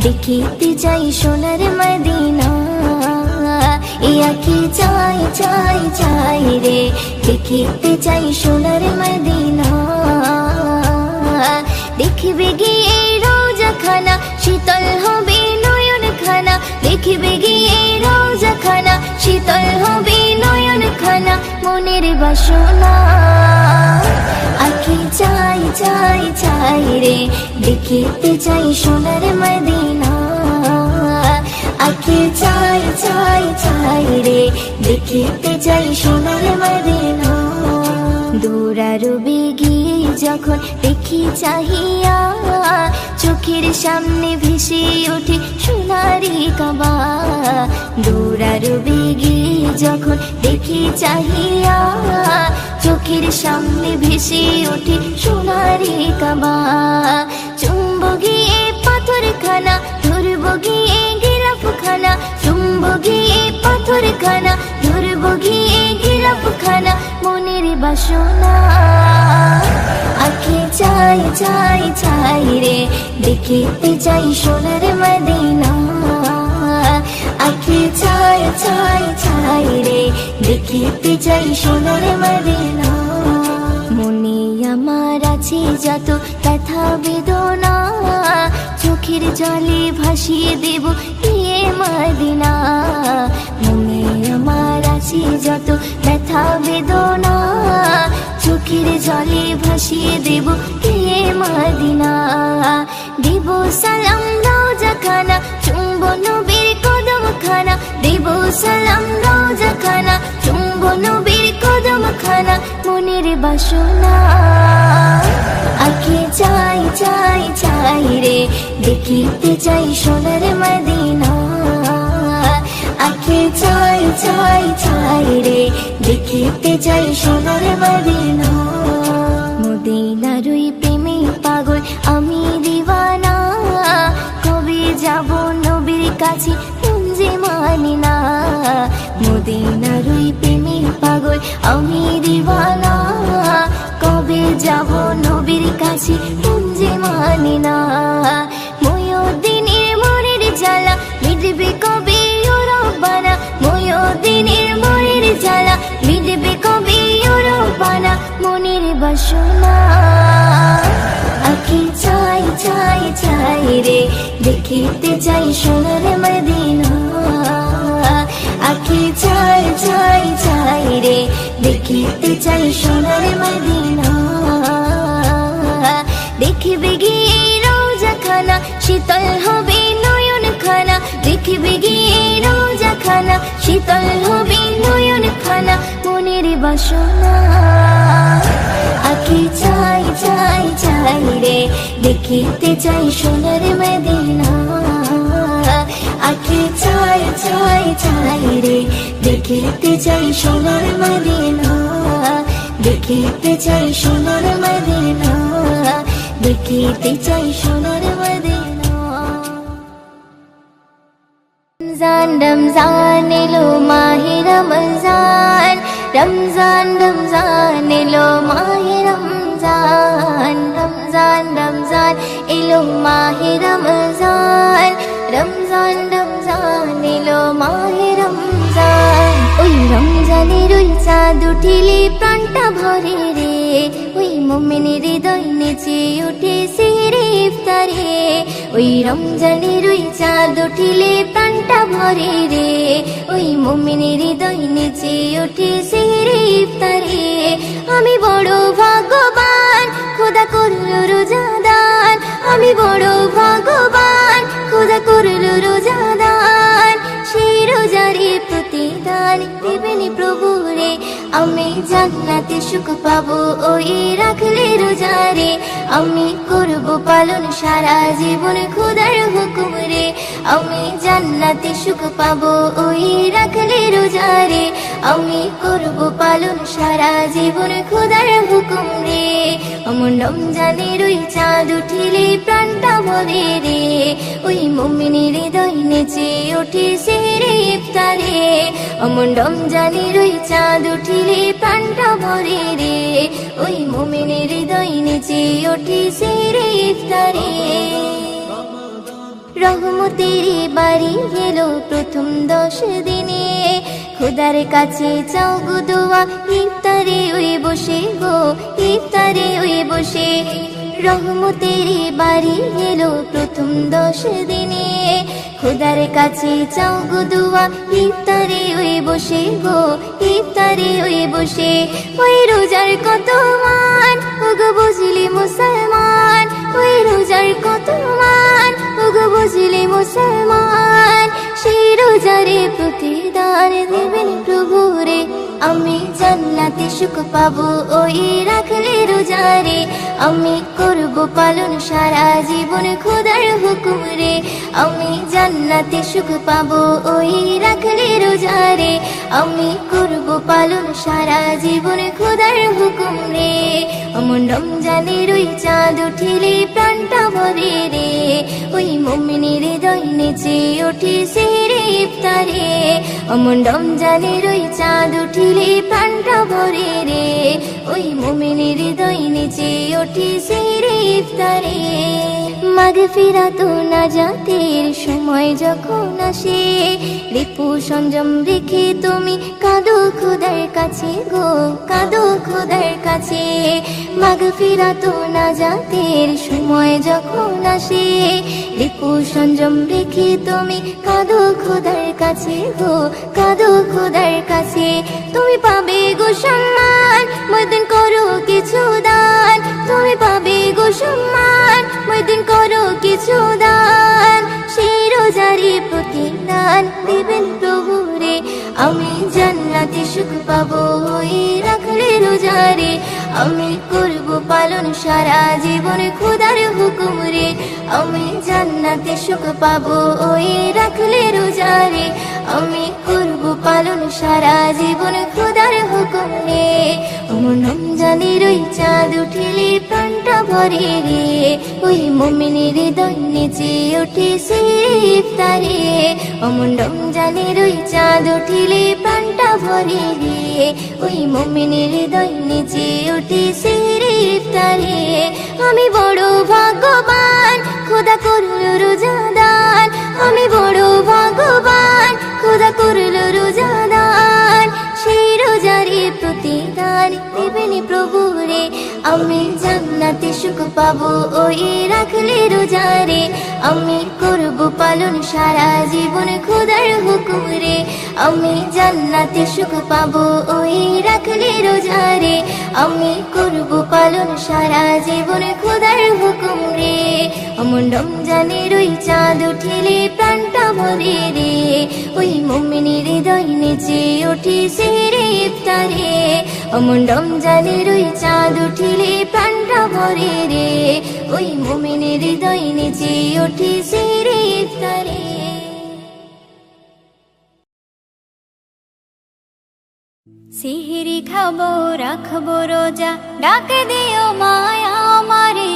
দেখিতে চাই সোনার মদিনা, আঁখি চাই চাই চাই রে দেখিতে চাই সোনার মদিনা। দেখবে গিয়ে রোজা খানা শীতল হবে নয়ন খানা, দেখবে গিয়ে রোজা খানা শীতল হবে নয়ন খানা। মনের বাসনা আঁখি চাই চাই চাই রে দেখিতে চাই সোনার মদিনা, আঁখি চাই চাই চাই রে দেখিতে চাই সোনার মদিনা। দৌড়ারবে গিয়ে যখন দেখি চাহিয়া, চোখের সামনে ভেসে ওঠে সোনারি কাবা। দৌড়ারবে গিয়ে যখন দেখি চাহিয়া, চোখের সামনে ভেসে ওঠে সোনারি কাবা। চুম্ব গিয়ে পাথর খানা, ধরব গিয়ে গিলাফ খানা, চুম্ব গিয়ে পাথর খানা, ধরব গিয়ে গিলাফ খানা। মনের বাসনা আঁখি চাই চাই চাই রে দেখিতে চাই সোনার মদিনা, আঁখি চাই চাই চাই রে দেখিতে চাই সোনার মদিনা। মনে আমার আছে যত ব্যথা বেদনা, চোখের জলে ভাসিয়ে দেব এ মদিনা। মনে আমার আছে যত ব্যথা বেদনা, চোখের জলে ভাসিয়ে দেব এ মদিনা। দেব সালাম রোজা খানা, চুম্ব নবীর কদম খানা, দেব সালাম রোজা খানা, চুম্ব নবীর কদম খানা। মনের বাসনা আঁখি চাই চাই চাই রে দেখিতে চাই সোনার মদিনা, আঁখি চাই চাই চাই রে দেখিতে চাই সোনার মদিনা। মদিনার ওই প্রেমে পাগল আমি দিওয়ানা, কবে যাব নবীর কাছে যে মানি না। মদিনার ওই প্রেমে পাগল আমি দিওয়ানা, কবে যাব নবীর কাছে যে মানি না। ময়ূরদিনের মনের জ্বালা মিটবে কবে ও রব্বানা, ময়ূরদিনের মনের জ্বালা মিটবে কবে ও রব্বানা। মনের বাসনা আঁখি চাই চাই চাই রে দেখিতে চাই সোনার মদিনা, আঁখি চাই চাই চাই রে দেখিতে চাই সোনার মদিনা। দেখবে গিয়ে রোজা খানা শীতল হবে নয়ন খানা, দেখবে গিয়ে রোজা খানা শীতল হবে নয়ন খানা। মনের বাসনা আঁখি চাই চাই চাই রে দেখিতে চাই সোনার মদিনা, আঁখি চাই চাই চাই রে দেখিতে চাই সোনার মদিনা, দেখিতে চাই সোনার মদিনা, দেখিতে চাই সোনার মদিনা। রমজান রমজান এলো মাহে রমজান, রমজান রমজান এলো মাহে রমজান, রমজান রমজান এলো মাহে রমজান, রমজান রমজান এলো মাহে রমজান। ওই রমজানের ওই চাঁদ উঠিলে প্রাণটা ভরে রে, ওই মুমিনের হৃদয় নেচে উঠে সেহরে ইফতারে। ওই রমজানের ওই চাঁদ উঠিলে প্রাণটা ভরে রে, ওই মুমিনের হৃদয় নেচে উঠে সেহরে ইফতারে। আমি বড় ভাগ্যবান খোদা করলো রোজাদান, আমি বড় ভাগ্যবান খোদা করলো রোজাদান। সেই রোজারে প্রতিদান দেবেন প্রভু রে, আমি জান্নাতে সুখ পাবো ওই রাখলে রোজারে। আমি করব পালন সারা জীবন খোদার হুকুম রে, আমি জান্নাতে সুখ পাবো ওই রাখলে রোজারে আমি করব পালন সারা জীবন খোদার হুকুম রে অমন রমজানের ওই চাঁদ উঠিলে প্রাণটা ভরে রে ওই মুমিনের হৃদয় নেচে ওঠে সেহরে ইফতারে অমন রমজানের ওই চাঁদ উঠিলে প্রাণটা ভরে রে ওই মুমিনের হৃদয় নেচে ওঠে সেহরে ইফতারে রহমতের বাড়ি এলো প্রথম 10 দিনে খোদার কাছে চাও গো দোয়া ইফতারে ওই বসে গো ইফতারে ওই বসে রহমতের বাড়ি এলো প্রথম 10 দিনে খোদার কাছে চাও গো দোয়া ইফতারে ওই বসে গো ইফতারে ওই বসে ওই রোজার কত মান ওগো বুঝলি মুসলমান ওই রোজার কত মান ওগো বুঝলি মুসলমান সেই রোজারে প্রতিদান দেবেন প্রভু রে আমি জান্নাতে সুখ পাবো ওই রাখলে রোজারে আমি করব পালন সারা জীবন খোদার হুকুম রে আমি জান্নাতে সুখ পাবো ওই রাখলে রোজারে আমি করব পালন সারা জীবন খোদার হুকুম রে অমন রমজানের ওই চাঁদ উঠিলে প্রাণটা ভরে রে ওই মুমিনের হৃদয় নেচে ওঠে সেহরে ইফতারে অমন রমজানের ওই চাঁদ উঠিলে প্রাণটা ভরে রে ওই মুমিনের হৃদয় নেচে ওঠে সেহরে ইফতারে মাগফিরাত ও নাজাতের সময় যখন আসে রিপু সংযম রেখে তুমি কাঁদো খোদার কাছে গো কাঁদো খোদার কাছে মাগফিরাত ও নাজাতের সময় যখন আসে রিপু সংযম রেখে তুমি কাঁদো খোদার কাছে গো কাঁদো খোদার কাছে তুমি পাবে গো সম্মান ময়দিন করো কিছু দান তুমি পাবে গো সম্মান ময়দিন করো কিছু দান সেই রোজারে প্রতিদান দেবেন প্রভু রে আমি জান্নাতে সুখ পাবো ওই রাখলে রোজারে আমি করব পালন সারা জীবন খোদার হুকুম রে আমি জান্নাতে সুখ পাবো ওই রাখলে রোজারে আমি করব পালন সারা জীবন খোদার হুকুম রে অমন রমজানের ওই চাঁদ উঠিলে প্রাণটা ভরে রে ওই মুমিনের হৃদয় নেচে ওঠে সেহরে ইফতারে অমন রমজানের ওই চাঁদ উঠিলে প্রাণটা ভরে রে ওই মুমিনের হৃদয় নেচে ওঠে সেহরে ইফতারে আমি বড় ভাগ্যবান খোদা করলো রোজাদান আমি বড় ভাগ্যবান খোদা করলো রোজাদান সেই রোজারে প্রতিদান দেবেন প্রভু রে আমি জান্নাতে সুখ পাবো ওই রাখলে রোজারে আমি করব পালন সারা জীবন খোদার হুকুম রে আমি জান্নাতে সুখ পাবো ওই রাখলে রোজারে আমি করব পালন সারা জীবন খোদার হুকুম রে অমন রমজানের ওই চাঁদ উঠিলে প্রাণটা ভরে রে ওই মুমিনের হৃদয় নেচে ওঠে সেহরে ইফতারে অমন রমজানের ওই চাঁদ উঠিলে প্রাণটা ভরে রে ওই মুমিনের হৃদয় নেচে ওঠে সেহরে ইফতারে সিহরি খাবো রাখবো রোজা ডাক দিও মায়া আমারে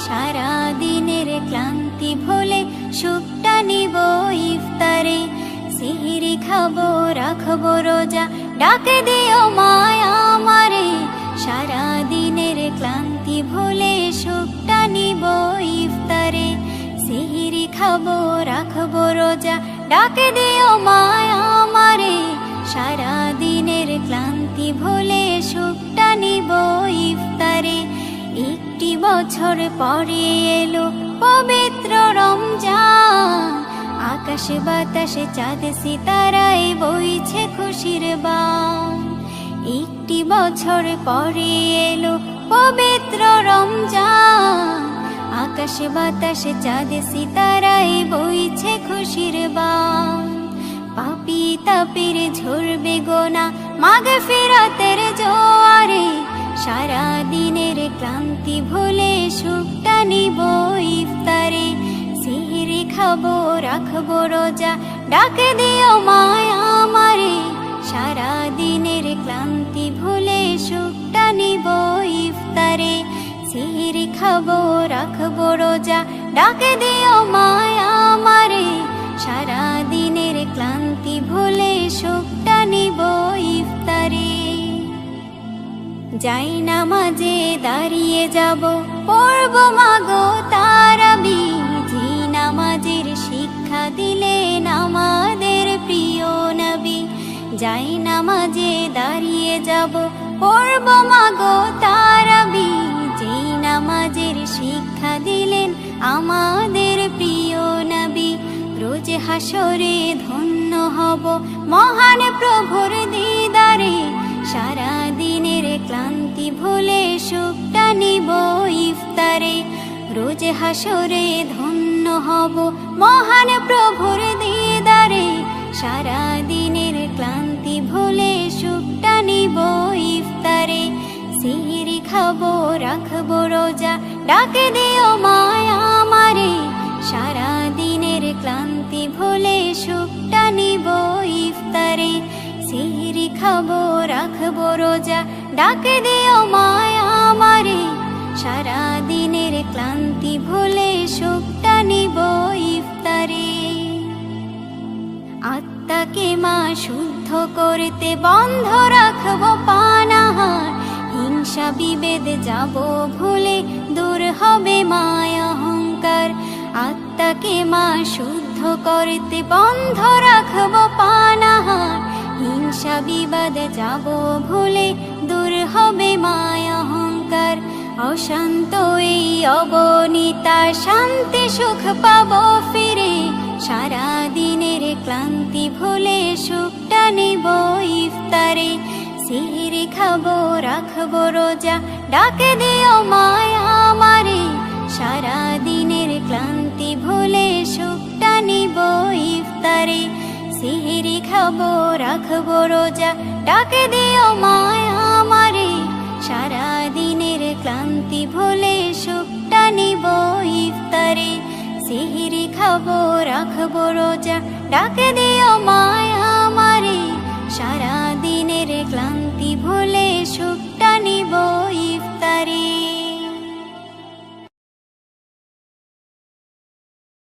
সারা দিনের ক্লান্তি ভুলে সুখটা নিব ইফতারে সিহরি খাবো রাখবো রোজা ডাক দিও মায়া আমারে সারা দিনের ক্লান্তি ভুলে সুখটা নিব ইফতারে সিহরি খাবো রাখবো রোজা ডাক দিও মায়া আমারে সারা দিনের ক্লান্তি ভুলে সুখটা নিব ইফতারে একটি বছর পরে এলো পবিত্র রমজান আকাশ বাতাসে চাঁদ সিতারায় বইছে খুশির বান একটি বছর পরে এলো পবিত্র রমজান আকাশ বাতাসে চাঁদ সিতারায় বইছে খুশির বান পাপী তাপের ঝরবে গোনা মাগফিরাতের জোয়ারে সারা দিনের ক্লান্তি ভুলে সুখটা নিব ইফতারে সিহরি খাবো রাখবো রোজা, ডাকে দিও মায়া আমারে, সারা দিনের ক্লান্তি ভুলে সুখটা নিব ইফতারে। সিহরি খাবো রাখবো রোজা, ডাকে দিও মায়া আমারে, সারা দিনের ক্লান্তি ভুলে সুখটা নিব ইফতারে। যাই নামাজে দাঁড়িয়ে যাব, পড়ব মাগো তারাবি, জি নামাজের শিক্ষা দিলেন আমাদের প্রিয় নবী। যাই নামাজে দাঁড়িয়ে যাব, পড়ব মাগো তারাবি, জি নামাজের শিক্ষা দিলেন আমাদের প্রিয় নবী। রোজ হাসরে ধন্য হব মহান প্রভুর দিদারে, সারা দিনের ক্লান্তি ভুলে সুখটা নিব ইফতারে। রোজ হাসরে ধন্য হব মহান প্রভুর দিদারে, সারা দিনের ক্লান্তি ভুলে সুখটা নিব ইফতারে। সিহরি খাবো রাখবো রোজা, ডাকে দিও মায়া আমারে, সারা দিনের ক্লান্তি ভুলে সুখটা নিব ইফতারে। সিহরি খাবো রাখবো রোজা, ডাকে দিও মায়া আমারে, সারা দিনের ক্লান্তি ভুলে সুখটা নিব ইফতারে। আত্মাকে মা শুদ্ধ করতে বন্ধ রাখবো পানাহার, হিংসা বিভেদ যাব ভুলে দূর হবে মায়া অহংকার। আত্মাকে মা শুদ্ধ করতে বন্ধ রাখবো পানাহার, হিংসা বিবাদ যাব ভুলে দূর হবে মায়া অহংকার। অশান্ত এই অবনীতা শান্তি সুখ পাবো ফিরে, সারা দিনের ক্লান্তি ভুলে সুখটা নিব ইফতারে। সিহরি খাবো রাখবো রোজা, ডাকে দিও মায়া আমারে, সারা দিনের ক্লান্তি ভুলে সুখটা নিব ইফতারে। সিহরি খাবো রাখবো রোজা, ডাকে দিও মায়া আমারে, সারা দিনের ক্লান্তি ভুলে সুখটা নিব ইফতারে। সিহরি খাবো রাখবো রোজা, ডাকে দিও মায়া আমারে, সারা দিনের ক্লান্তি ভুলে